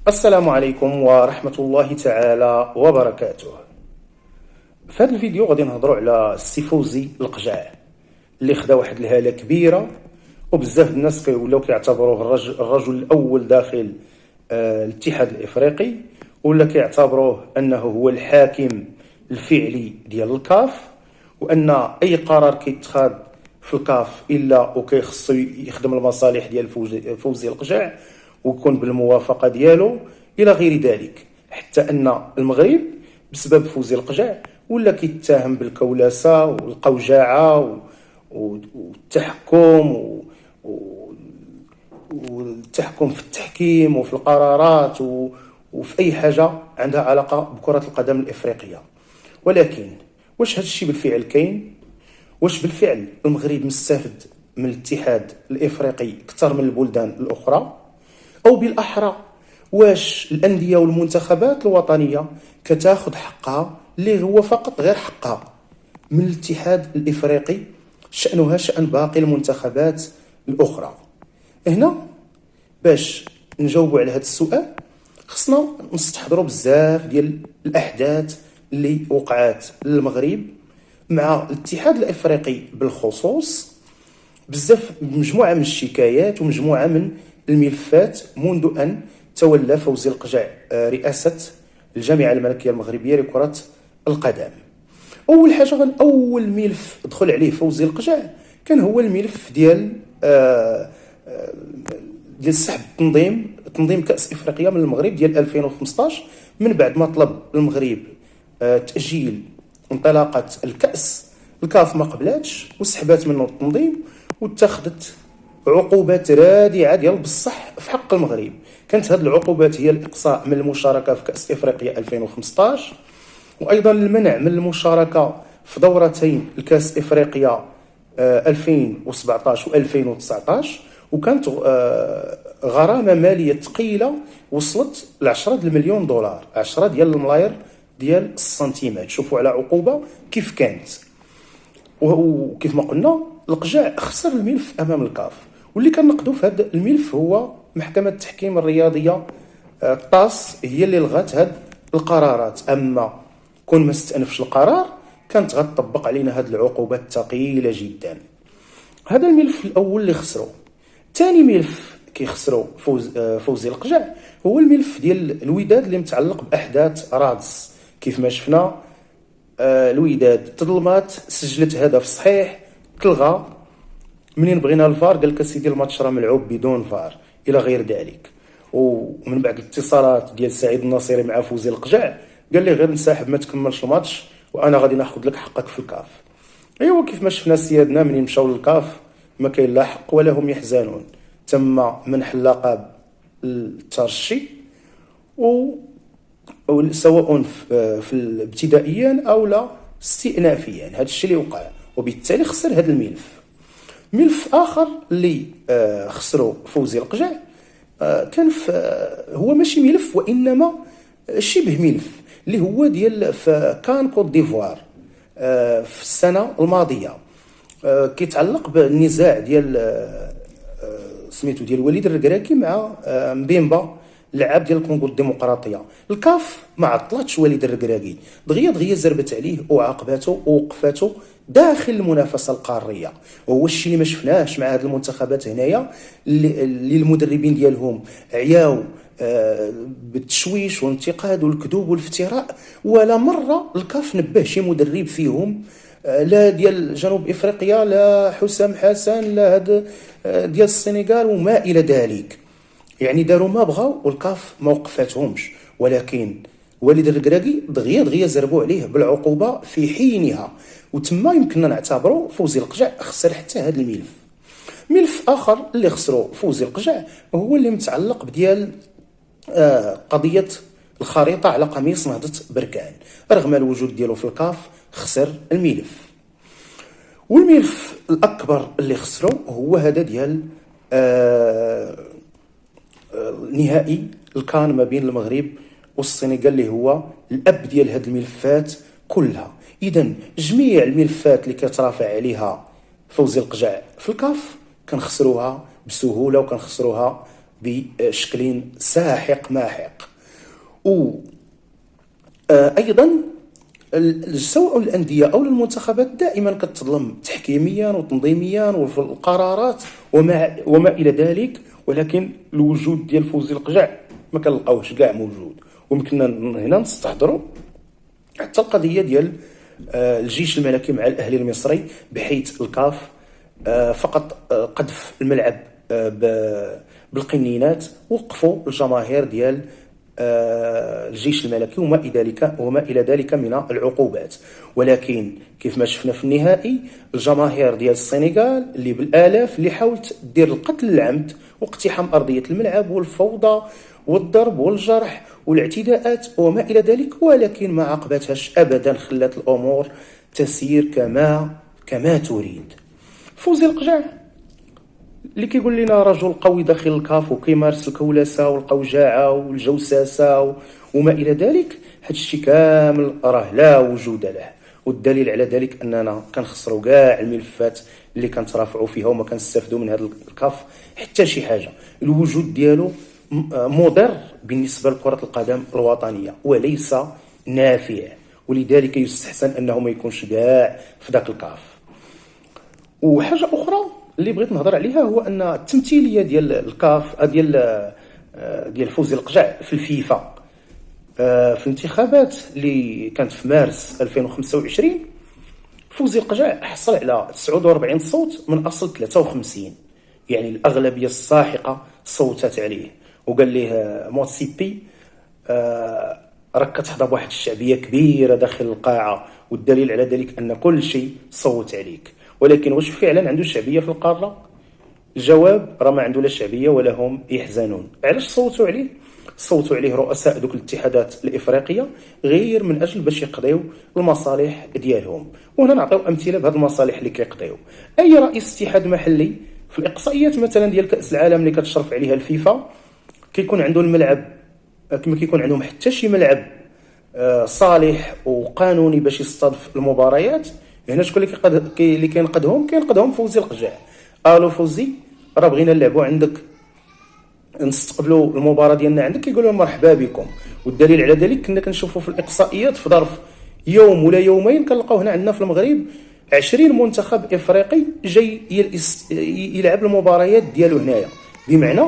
السلام عليكم ورحمة الله تعالى وبركاته. في هذا الفيديو غادي نهضروا على السي فوزي القجع اللي خدا واحد الهالة كبيرة، وبزاف الناس ولاو كيعتبروه الرجل الأول داخل الاتحاد الإفريقي، ولا كيعتبروه أنه هو الحاكم الفعلي ديال الكاف، وأن أي قرار كيتخاذ في الكاف إلا وكيخصو يخدم المصالح ديال فوزي القجع ويكون بالموافقة ديالو إلى غير ذلك. حتى أن المغرب بسبب فوزي القجع ولا كيتهم بالكولاسة والقوجاعة والتحكم والتحكم في التحكيم وفي القرارات وفي أي حاجة عندها علاقة بكرة القدم الإفريقية. ولكن واش هذا الشيء بالفعل كاين؟ واش بالفعل المغرب مستفد من الاتحاد الإفريقي أكثر من البلدان الأخرى؟ أو بالأحرى واش الأندية والمنتخبات الوطنية كتاخذ حقها اللي هو فقط غير حقها من الاتحاد الإفريقي، شأنها شأن باقي المنتخبات الأخرى؟ هنا باش نجاوبوا على هذا السؤال خصنا نستحضروا بزاف ديال الأحداث اللي وقعات للمغرب مع الاتحاد الإفريقي بالخصوص، بزاف مجموعة من الشكايات ومجموعة من الملفات منذ أن تولى فوزي القجع رئاسة الجامعة الملكية المغربية لكرة القدم. أول حاجة، أول ملف دخل عليه فوزي القجع كان هو الملف ديال سحب تنظيم كأس إفريقيا من المغرب ديال 2015، من بعد ما طلب المغرب تأجيل انطلاقة الكأس. الكاف ما قبلاتش وسحبات منه التنظيم واتخذت عقوبات رادعة ديال بصح في حق المغرب. كانت هذه العقوبات هي الإقصاء من المشاركة في كأس إفريقيا 2015، وأيضا المنع من المشاركة في دورتين الكأس إفريقيا 2017 و 2019، وكانت غرامة مالية ثقيلة وصلت ل 10 مليون دولار، 10 ديال الملاير ديال السنتيمات. شوفوا على عقوبة كيف كانت. وكيف ما قلنا القجع خسر الملف امام الكاف، واللي كان نقدو في هذا الملف هو محكمة التحكيم الرياضية الطاس، هي اللي لغات هاد القرارات. اما كون ما استأنفش القرار كانت غتطبق علينا هاد العقوبات الثقيلة جدا. هذا الملف الاول اللي خسرو. ثاني ملف كيخسرو فوزي القجع هو الملف ديال الوداد اللي متعلق باحداث رادس. كيف ما شفنا الوداد تظلمات، سجلت هدف صحيح تلغى، منين بغينا الفار قال لك سيدي الماتش راه ملعوب بدون فار الى غير ذلك. ومن بعد الاتصالات ديال سعيد الناصري مع فوزي القجع قال لي غير نسحب ما تكملش الماتش وانا غادي ناخذ لك حقك في الكاف. ايوا كيف ما شفنا سيادنا منين مشاو للكاف ما كاين لا حق ولا هم يحزنون، تم منح اللقب الترشي سواء في ابتدائيا او لا استئنافيا. هذا الشيء اللي وقع، وبالتالي خسر هذا الملف. ملف اخر اللي خسروا فوزي القجع كان هو ماشي ملف وانما شبه ملف، اللي هو ديال في كان كوت ديفوار في السنه الماضيه، كيتعلق بالنزاع ديال سميتو ديال وليد الركراكي مع مبيمبا اللاعب ديال الكونغو الديمقراطيه. الكاف ما عطلاتش وليد الركراكي، دغيا زربت عليه وعاقباته ووقفاته داخل المنافسه القاريه. وهو الشيء اللي ما شفناهش مع هذه المنتخبات هنايا اللي المدربين ديالهم عياو بالتشويش والانتقاد والكذوب والافتراء، ولا مره الكاف نبه شي مدرب فيهم، لا ديال جنوب افريقيا لا حسام حسن لا هذا ديال السنغال وما الى ذلك. يعني داروا ما بغاو والكاف ما وقفاتهمش، ولكن وليد الركراكي دغيا زربوا عليه بالعقوبه في حينها، وتما يمكننا نعتبروا فوزي القجع خسر حتى هذا الملف. ملف اخر اللي خسروا فوزي القجع هو اللي متعلق بديال قضيه الخريطه على قميص نهضه بركان. رغم الوجود ديالو في الكاف خسر الملف. والملف الاكبر اللي خسروا هو هذا ديال نهائي الكان ما بين المغرب والسنغال، اللي هو الاب ديال هاد الملفات كلها. اذا جميع الملفات اللي كترافع عليها فوزي القجع في الكاف كنخسروها بسهوله وكنخسروها بشكل ساحق ماحق. وأيضا سواء الأندية أو المنتخبات دائما كتظلم تحكيميا وتنظيميا وفي القرارات وما إلى ذلك، ولكن الوجود ديال فوزي القجع ما كنلقاوش كاع موجود. ويمكننا هنا نستحضروا حتى القضية ديال الجيش الملكي مع الأهلي المصري، بحيث الكاف فقط قذف الملعب بالقنينات، وقفوا الجماهير ديال الجيش الملكي وما إلى ذلك من العقوبات. ولكن كيف ما شفنا في النهائي، الجماهير ديال السنغال اللي بالآلاف اللي حاولت دير القتل العمد واقتحام أرضية الملعب والفوضى والضرب والجرح والاعتداءات وما إلى ذلك، ولكن ما عقبتهاش أبدا، خلت الأمور تسير كما تريد. فوزي القجع اللي كيقول لنا رجل قوي داخل الكاف وكيمارس الكولاسة والقوجاعة والجوساسة وما إلى ذلك، هاد الشيء كامل راه لا وجود له. والدليل على ذلك أننا كنخسروا كاع الملفات اللي كنترافعوا فيها وما كنستافدوا من هذا الكاف حتى شي حاجة. الوجود ديالو مضر بالنسبة لكرة القدم الوطنية وليس نافع، ولذلك يستحسن أنه ما يكونش كاع في ذاك الكاف. وحاجة أخرى اللي بغيت نهضر عليها هو أن التمثيلية ديال الكاف ديال فوزي القجع في الفيفا في الانتخابات اللي كانت في مارس 2025، فوزي القجع حصل على 49 صوت من أصل 53، يعني الأغلبية الساحقة صوتت عليه. وقال ليه موتسيبي راك كتحظى بواحد الشعبية كبيرة داخل القاعة، والدليل على ذلك أن كل شيء صوت عليك. ولكن واش فعلا عنده شعبية في القارة؟ الجواب راه ما عنده لا شعبية ولا هم يحزنون. علاش صوتوا عليه؟ صوتوا عليه رؤساء دوك الاتحادات الإفريقية غير من أجل باش يقضيو المصالح ديالهم. وهنا نعطيو أمثلة بهذه المصالح اللي كيقضيو. أي رئيس اتحاد محلي في الإقصائيات مثلا ديال كأس العالم اللي كتشرف عليها الفيفا كيكون عنده الملعب كما كيكون عندهم حتى شي ملعب صالح وقانوني باش يستضيف المباريات، هنا شكون اللي كينقذهم فوزي القجع. الو فوزي، راه بغينا نلعبوا عندك، نستقبلوا المباراه ديالنا عندك، كيقولوا مرحبا بكم. والدليل على ذلك كنا كنشوفوا في الاقصائيات في ظرف يوم ولا يومين كنلقاو هنا عندنا في المغرب 20 منتخب افريقي جاي يلعب المباريات ديالو هنايا، بمعنى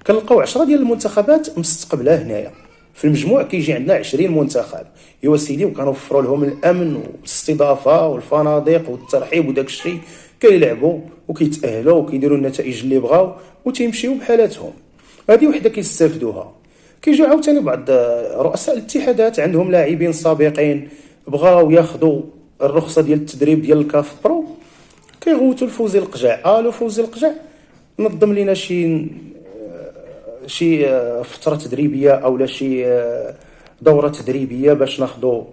كنلقاو 10 ديال المنتخبات مستقبله هنايا. في المجموع كيجي عندنا 20 منتخب. ايوا سيدي، وكنوفروا لهم الامن والاستضافه والفنادق والترحيب وداك الشيء، كيلعبوا وكيتاهلوا وكيديروا النتائج اللي بغاو وتيمشيو بحالاتهم. هذه وحده كيستافدوها. كيجيو عاوتاني بعض رؤساء الاتحادات عندهم لاعبين سابقين بغاو ياخذوا الرخصه ديال التدريب ديال الكاف برو، كيغوتوا لفوزي القجع. الو فوزي القجع، نظم لنا شي فتره تدريبيه او لا شي دوره تدريبيه باش ناخذوا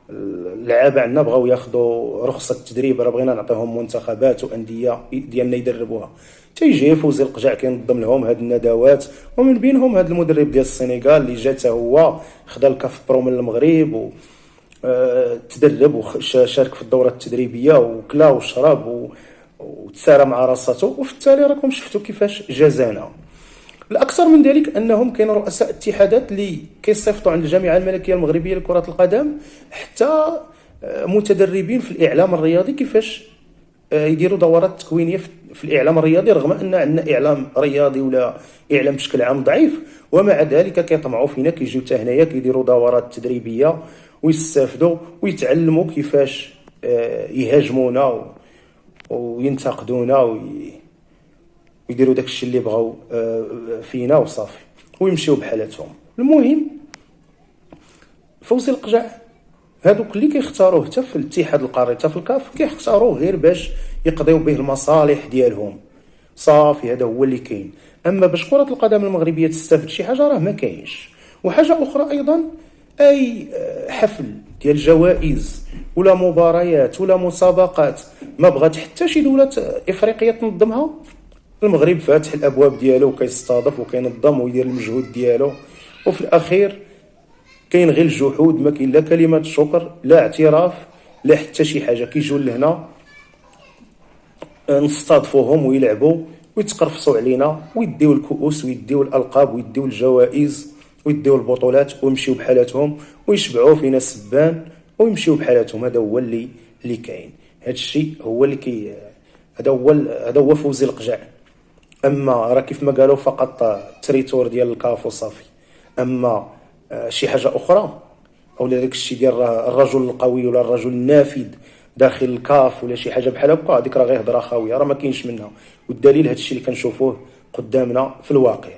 اللعابه عندنا بغاو ياخذوا رخصه التدريب، راه بغينا نعطيهم منتخبات وانديه ديالنا يدربوها. تيجي فوزي القجع كينظم لهم هاد الندوات، ومن بينهم هاد المدرب ديال السنغال اللي جا حتى هو خدا الكاف برو من المغرب و تدرب وشارك في الدوره التدريبيه وكلا وشرب وتسارى مع راساته. وفي التالي راكم شفتوا كيفاش جازانا. الأكثر من ذلك أنهم كاين رؤساء اتحادات اللي كيصيفطوا عند الجامعة الملكية المغربية لكرة القدم حتى متدربين في الإعلام الرياضي كيفاش يديروا دورات تكوينية في الإعلام الرياضي، رغم أن عندنا إعلام رياضي ولا إعلام بشكل عام ضعيف، ومع ذلك كيطمعوا فينا، كيجيو حتى هنايا كيديروا دورات تدريبية ويستافدوا ويتعلموا كيفاش يهاجمونا وينتقدونا ويديروا داك الشيء اللي بغاو فينا وصافي ويمشيو بحالاتهم. المهم فوزي القجع هادوك اللي كيختاروه حتى في الاتحاد القاري حتى في الكاف كيختاروه غير باش يقضيو به المصالح ديالهم، صافي هذا هو اللي كاين. اما باش كرة القدم المغربية تستافد شي حاجة راه ما كاينش. وحاجة اخرى ايضا، اي حفل ديال جوائز ولا مباريات ولا مسابقات ما بغات حتى شي دولة افريقية تنظمها، المغرب فاتح الابواب ديالو وكيستضيف وكينظم ويدير المجهود ديالو، وفي الاخير كاين غير الجحود، ما كاين لا كلمه شكر لا اعتراف لا حتى شي حاجه. كيجيو لهنا نستضيفوهم ويلعبوا ويتقرفصوا علينا ويديو الكؤوس ويديو الالقاب ويديو الجوائز ويديو البطولات ويمشيو بحالاتهم ويشبعوا فينا السبان ويمشيو بحالاتهم. هذا هو اللي كاين. هذا الشيء هو اللي هذا هو فوزي القجع. اما راه كيف ما قالوا فقط تريتور ديال الكاف وصافي. اما شي حاجه اخرى او داك الشيء ديال الرجل القوي ولا الرجل النافذ داخل الكاف ولا شي حاجه بحال هكا، هذيك راه غير هضره خاويه، راه ما كاينش منها. والدليل هذا الشيء اللي كنشوفوه قدامنا في الواقع.